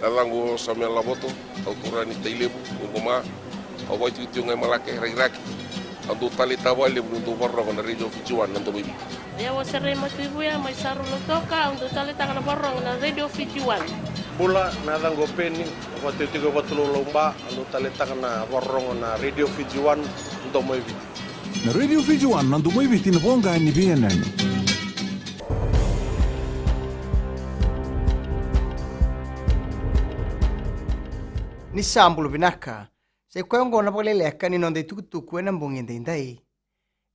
Nalango sa mea lavoto, autura ni tailebu, ngoma, awai tuitiu ngai malake raki. Andu tali tawale bundu warra na radio Fijuan nanto bibi. Ya wasere matibuya mai saru lotoka andu tali tangana warra na radio Fijuan. Bula nalango peni, waktu tiga batu lomba, andu tali tangana warra na radio Fijuan nanto bibi. Na radio Fijuan nanto bibi tinabonga ni BNN. Ni sambulu binaka. Se kwengo na pole leka ni nonde tukutuku ena mbungende indai.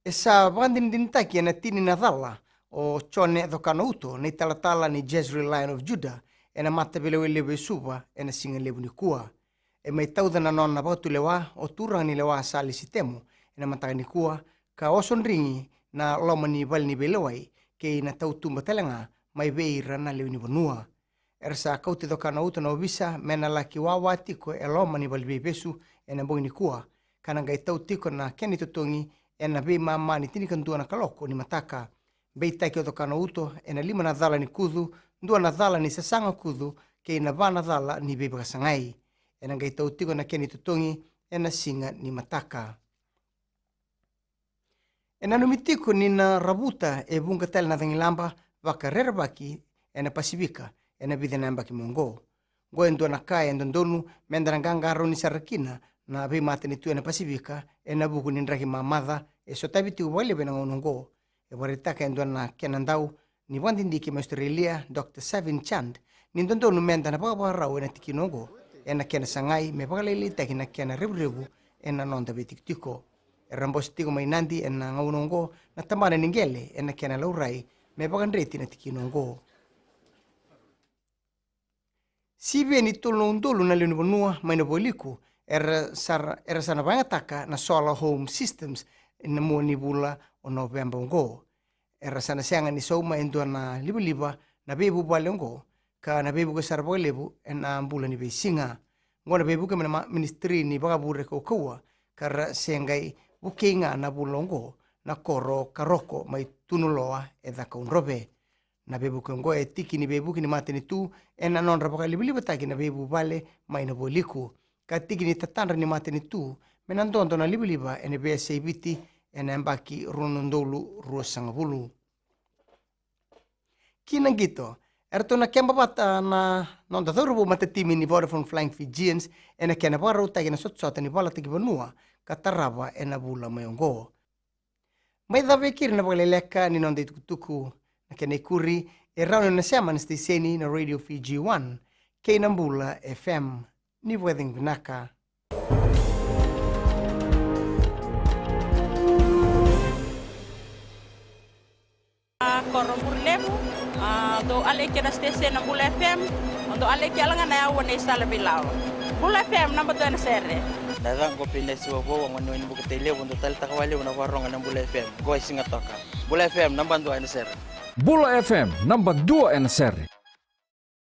Esa bandin dintaki na tini na dhala o chone dhokano uto ni talatala ni Jezreel Lion of Judah ena mata bilewe lewe suba ena singa lewu ni kua. E mai tauda na nona bautu lewa o turang ni lewa sali sitemu ena mataka ni kua ka oson ringi na loma ni bal ni belewai ke ina tautumba telenga mai beira na lewu ni bonua. Ersa kauti dhokano uto na obisa mena laki wawa tiko e loma ni bal bebesu ena bongi ni kua kana ngai tau tiko na keni totongi ena be mama ni tini kantua na kaloko ni mataka bei taki o tokano uto ena lima na dhala ni kudhu ndua na dhala ni sasanga kudhu ke ina vana dhala ni be bakasangai ena ngai tau tiko na keni totongi ena singa ni mataka ena numitiko ni na rabuta e bunga tala na thangilamba waka rerbaki ena pasifika ena bidhe namba ki mongo go ndua na kai ndondonu mendara nganga roni sarakina na be mate ni tu ena pasifika ena buku ni ndraki mamadha e so tabiti wale bena ngongo e waritaka ndua na kenandau ni wandindiki ma Australia Dr. Savin Chand ni ndondonu mendana baba rau ena tikinongo ena kena sangai me bagalele taki na kena rebu ena nonda betikitiko e rambos tiko mainandi ena ngongo na tamana ningele ena kena laurai me bagandreti na tikinongo Sibe ni tolondolu na lenu bonua maina boliku era sana bangataka na solar home systems na moni bula o November ngo era sana sianga ni soma endo na liba na bebu balongo ka na bebu ko sarbo lebu na bula ni besinga ngona bebu ke na ministry ni bagabure ko kwa kar sengai bukinga na bulongo na koro karoko mai tunuloa edha ka unrobe na bebu ko e tiki ni bebu ni mate ni tu ena non raboka liba taki na bebu bale mai na boliku ka tiki ni tatandra ni mate ni tu menandondo na liba ene be sebiti ene mbaki runondolu ruasangabulu kinangito erto na kemba bata na non da thorbu mate timi ni Vodafone Flying Fijians ene kena baro taki na sotsota ni bala tiki bonua kataraba ena bula mayongo mai da vekir na bale leka ni non de tukutuku na kene kuri e rauno na siaman stiseni na Radio Fiji 1 Keinambula FM ni weding vinaka Koro murlemu do aleke na station na Bula FM do aleke alanga na yawa na isala bilao Bula FM namba 2 na serre Dagang ko pinesiwa po ang ano yung bukitile do tal takawali na warong ng Bula FM go singa toka Bula FM namba 2 na serre Bula FM namba 2 na serre